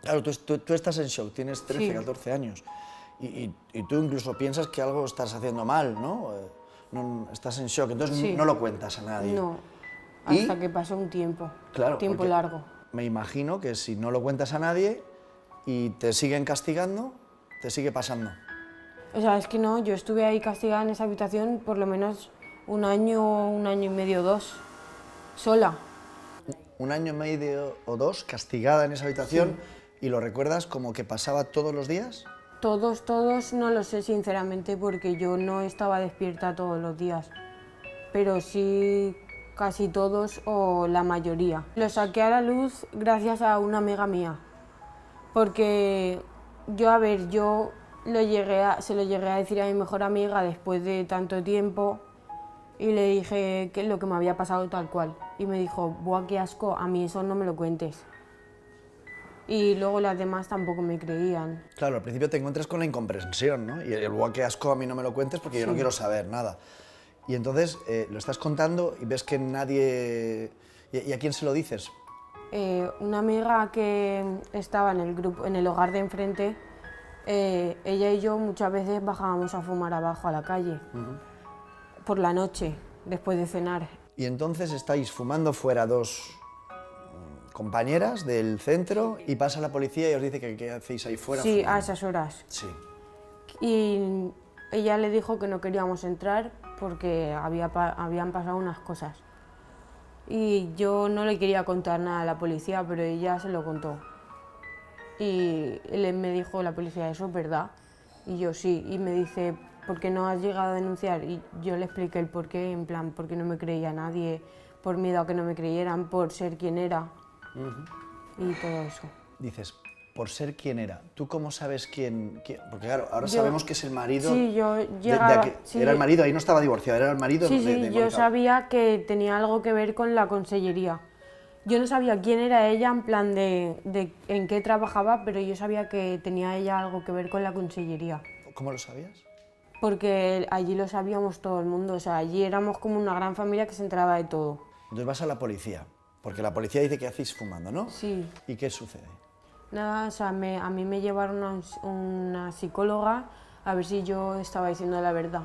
Claro, tú estás en shock, tienes 13, Sí. 14 años y tú incluso piensas que algo estás haciendo mal, ¿no? Estás en shock, entonces Sí. no lo cuentas a nadie. No, ¿Y? hasta que pasó un tiempo, Claro, tiempo porque largo. me imagino que si no lo cuentas a nadie y te siguen castigando, te sigue pasando. O sea, es que no, yo estuve ahí castigada en esa habitación por lo menos un año y medio, 2, sola. Un año y medio o 2 castigada en esa habitación y lo recuerdas como que pasaba todos los días. Todos no lo sé sinceramente porque yo no estaba despierta todos los días, pero sí casi todos o la mayoría. Lo saqué a la luz gracias a una amiga mía, porque yo se lo llegué a decir a mi mejor amiga después de tanto tiempo y le dije que lo que me había pasado tal cual. Y me dijo, buah, qué asco, a mí eso no me lo cuentes. Y luego las demás tampoco me creían. Claro, al principio te encuentras con la incomprensión, ¿no? Y el guau, qué asco, a mí no me lo cuentes porque yo no quiero saber nada. Y entonces lo estás contando y ves que nadie... ¿Y a quién se lo dices? Una amiga que estaba en el grupo, en el hogar de enfrente, ella y yo muchas veces bajábamos a fumar abajo a la calle, por la noche, después de cenar. Y entonces estáis fumando fuera dos compañeras del centro y pasa la policía y os dice que qué hacéis ahí fuera. Sí, fumando. a esas horas. Sí. Y ella le dijo que no queríamos entrar porque habían pasado unas cosas. Y yo no le quería contar nada a la policía, pero ella se lo contó. Y él me dijo, la policía, ¿eso es verdad? Y yo sí, y me dice, ¿por qué no has llegado a denunciar? Y yo le expliqué el por qué, en plan, porque no me creía nadie, por miedo a que no me creyeran, por ser quien era y todo eso. Dices, por ser quien era. ¿Tú cómo sabes quién? Porque claro, ahora Yo- sabemos que es el marido. Sí, yo de llegaba... aquel- sí, era el marido, ahí no estaba divorciado, era el marido sí, de sí, yo Mónica. sabía que tenía algo que ver con la consellería. Yo no sabía quién era ella, en plan de en qué trabajaba, pero yo sabía que tenía ella algo que ver con la consellería. ¿Cómo lo sabías? Porque allí lo sabíamos todo el mundo, o sea, allí éramos como una gran familia que se enteraba de todo. Entonces vas a la policía, porque la policía dice que hacéis fumando, ¿no? Sí. ¿Y qué sucede? Nada, o sea, a mí me llevaron a una psicóloga a ver si yo estaba diciendo la verdad.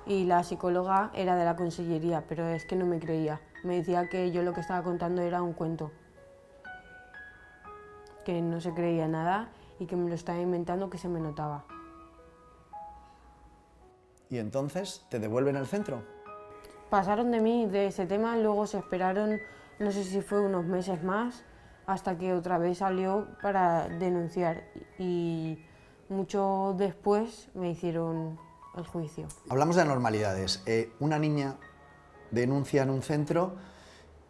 Y la psicóloga era de la consellería, pero es que no me creía. Me decía que yo lo que estaba contando era un cuento. Que no se creía nada y que me lo estaba inventando, que se me notaba. ¿Y entonces te devuelven al centro? Pasaron de mí de ese tema, luego se esperaron, no sé si fue unos meses más, hasta que otra vez salió para denunciar. Y mucho después me hicieron el juicio. Hablamos de anormalidades. Una niña denuncia en un centro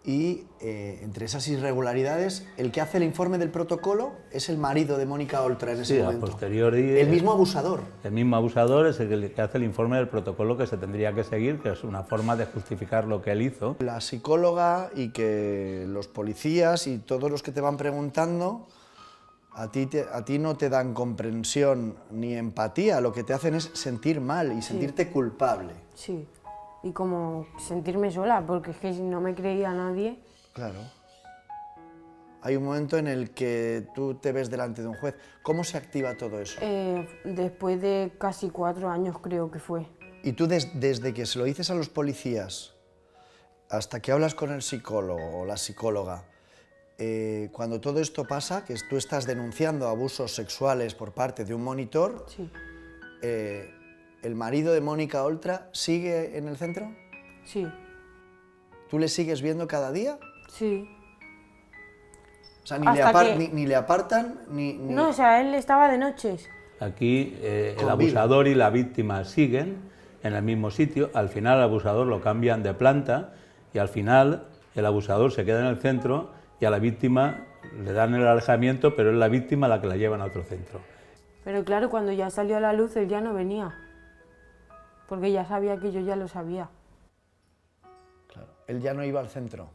y entre esas irregularidades, el que hace el informe del protocolo es el marido de Mónica Oltra en ese Sí, a momento. posteriori... El mismo abusador. El mismo abusador es el que hace el informe del protocolo que se tendría que seguir, que es una forma de justificar lo que él hizo. La psicóloga y que los policías y todos los que te van preguntando, a ti no te dan comprensión ni empatía, lo que te hacen es sentir mal y sentirte culpable. Sí, y como sentirme sola, porque es que si no me creía nadie. Claro. Hay un momento en el que tú te ves delante de un juez. ¿Cómo se activa todo eso? Después de casi 4 años creo que fue. Y tú desde que se lo dices a los policías hasta que hablas con el psicólogo o la psicóloga, cuando todo esto pasa, que tú estás denunciando abusos sexuales por parte de un monitor, Sí, ¿el marido de Mónica Oltra sigue en el centro? sí, ¿Tú le sigues viendo cada día? sí. O sea, Hasta que- ni le apartan, ni... No, o sea, él estaba de noches. Aquí el Convive. abusador y la víctima siguen en el mismo sitio, al final el abusador lo cambian de planta y al final el abusador se queda en el centro y a la víctima le dan el alejamiento, pero es la víctima la que la llevan a otro centro. Pero claro, cuando ya salió a la luz, él ya no venía. Porque ya sabía que yo ya lo sabía. Claro, él ya no iba al centro.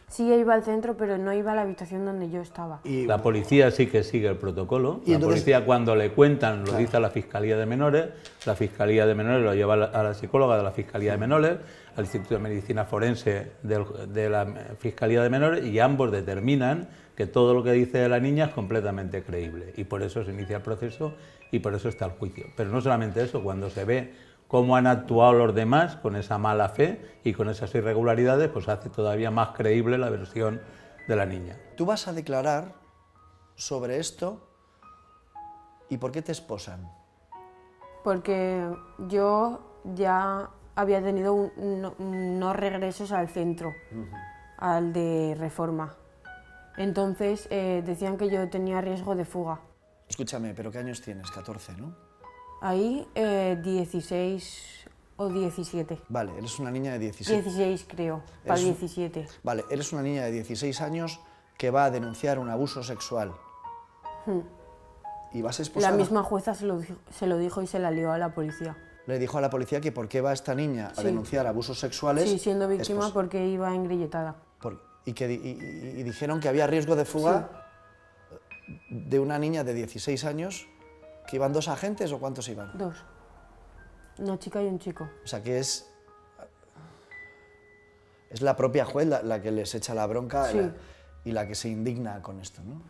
Sí, iba al centro, pero no iba a la habitación donde yo estaba. Y La policía sí que sigue el protocolo. Y La entonces- policía cuando le cuentan lo dice a la Fiscalía de Menores, la Fiscalía de Menores lo lleva a la psicóloga de la Fiscalía de Menores, al Instituto de Medicina Forense de la Fiscalía de Menores y ambos determinan que todo lo que dice la niña es completamente creíble y por eso se inicia el proceso y por eso está el juicio. Pero no solamente eso, cuando se ve cómo han actuado los demás con esa mala fe y con esas irregularidades, pues hace todavía más creíble la versión de la niña. Tú vas a declarar sobre esto y ¿por qué te esposan? Porque yo ya había tenido unos regresos al centro, al de Reforma. Entonces decían que yo tenía riesgo de fuga. Escúchame, ¿pero qué años tienes? 14, ¿no? Ahí 16 o 17. Vale, eres una niña de 16. 16 creo, para 17. Vale, eres una niña de 16 años que va a denunciar un abuso sexual. Y vas a esposar. La misma jueza se lo dijo y se la lió a la policía. Le dijo a la policía que por qué va esta niña a denunciar abusos sexuales. Sí, siendo víctima porque iba engrilletada. Y dijeron que había riesgo de fuga de una niña de 16 años, que iban 2 agentes o ¿cuántos iban? 2. Una chica y un chico. O sea que es la propia juez la que les echa la bronca y la que se indigna con esto, ¿no?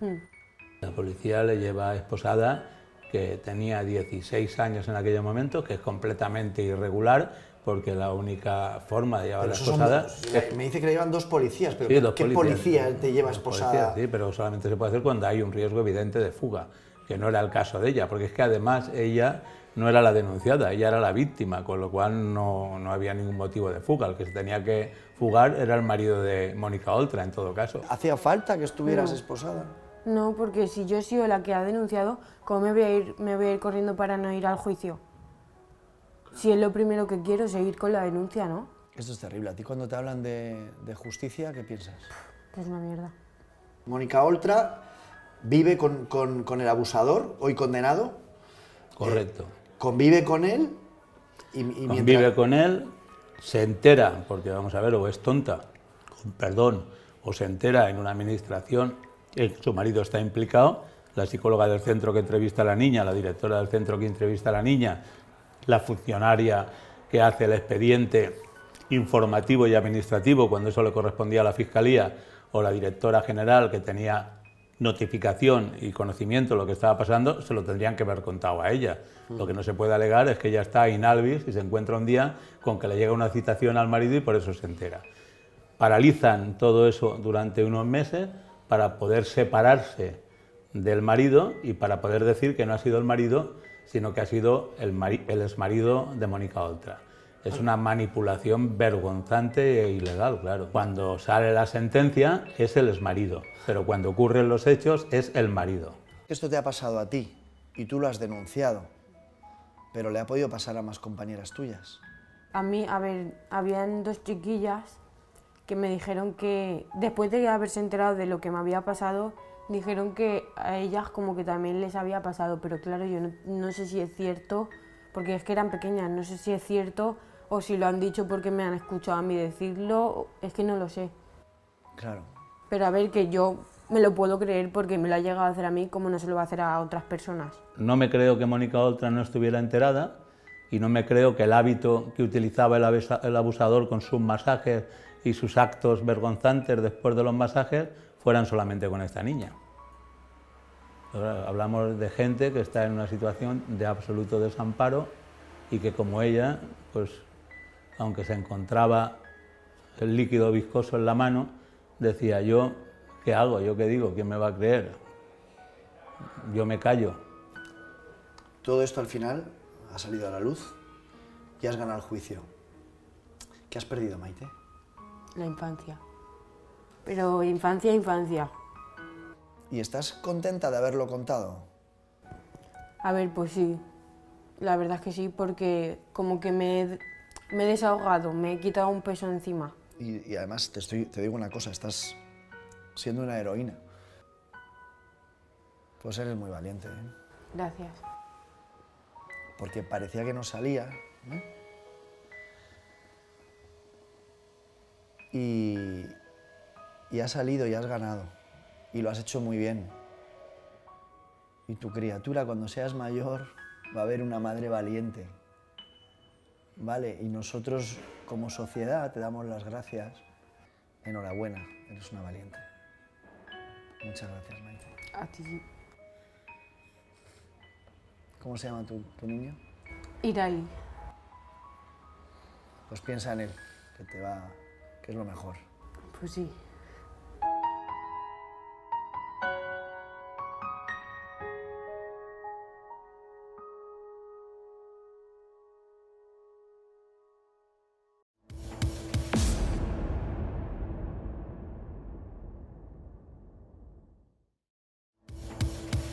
La policía le lleva esposada, que tenía 16 años en aquel momento, que es completamente irregular, porque la única forma de llevar la esposada... Me dice que le llevan 2 policías, pero Sí, ¿qué policía te lleva esposada? Sí, pero solamente se puede hacer cuando hay un riesgo evidente de fuga, que no era el caso de ella, porque es que además ella no era la denunciada, ella era la víctima, con lo cual no había ningún motivo de fuga. El que se tenía que fugar era el marido de Mónica Oltra, en todo caso. ¿Hacía falta que estuvieras esposada? No, porque si yo he sido la que ha denunciado, ¿cómo me voy a ir corriendo para no ir al juicio? Si es lo primero que quiero, seguir con la denuncia, ¿no? Esto es terrible. ¿A ti cuando te hablan de justicia, qué piensas? Que es una mierda. Mónica Oltra vive con el abusador, hoy condenado. Correcto. Convive con él y mientras... Convive con él, se entera, porque vamos a ver, o es tonta, con perdón, o se entera en una administración que su marido está implicado, la psicóloga del centro que entrevista a la niña, la directora del centro que entrevista a la niña, la funcionaria que hace el expediente informativo y administrativo cuando eso le correspondía a la Fiscalía, o la directora general que tenía notificación y conocimiento de lo que estaba pasando, se lo tendrían que haber contado a ella. Lo que no se puede alegar es que ella está in albis y se encuentra un día con que le llega una citación al marido y por eso se entera. Paralizan todo eso durante unos meses para poder separarse del marido y para poder decir que no ha sido el marido, sino que ha sido el exmarido de Mónica Oltra. Es una manipulación vergonzante e ilegal, claro. Cuando sale la sentencia es el exmarido, pero cuando ocurren los hechos es el marido. Esto te ha pasado a ti y tú lo has denunciado, pero le ha podido pasar a más compañeras tuyas. A mí, a ver, habían 2 chiquillas que me dijeron que, después de haberse enterado de lo que me había pasado, dijeron que a ellas como que también les había pasado, pero claro, yo no sé si es cierto, porque es que eran pequeñas, no sé si es cierto o si lo han dicho porque me han escuchado a mí decirlo, es que no lo sé. Claro. Pero a ver, que yo me lo puedo creer porque me lo ha llegado a hacer a mí, como no se lo va a hacer a otras personas. No me creo que Mónica Oltra no estuviera enterada y no me creo que el hábito que utilizaba el abusador con sus masajes y sus actos vergonzantes después de los masajes fueran solamente con esta niña. Ahora, hablamos de gente que está en una situación de absoluto desamparo y que como ella, pues aunque se encontraba el líquido viscoso en la mano, decía: yo, ¿qué hago? ¿Yo qué digo? ¿Quién me va a creer? Yo me callo. Todo esto al final ha salido a la luz y has ganado el juicio. ¿Qué has perdido, Maite? La infancia. Pero infancia, infancia. ¿Y estás contenta de haberlo contado? A ver, pues sí. La verdad es que sí, porque como que me he desahogado, me he quitado un peso encima. Y además te digo una cosa, estás siendo una heroína. Pues eres muy valiente, ¿eh? Gracias. Porque parecía que no salía, ¿no? Y has salido y has ganado. Y lo has hecho muy bien. Y tu criatura, cuando seas mayor, va a haber una madre valiente. ¿Vale? Y nosotros, como sociedad, te damos las gracias. Enhorabuena, eres una valiente. Muchas gracias, Maite. A ti. ¿Cómo se llama tu niño? Irai. Pues piensa en él, que es lo mejor. Pues sí.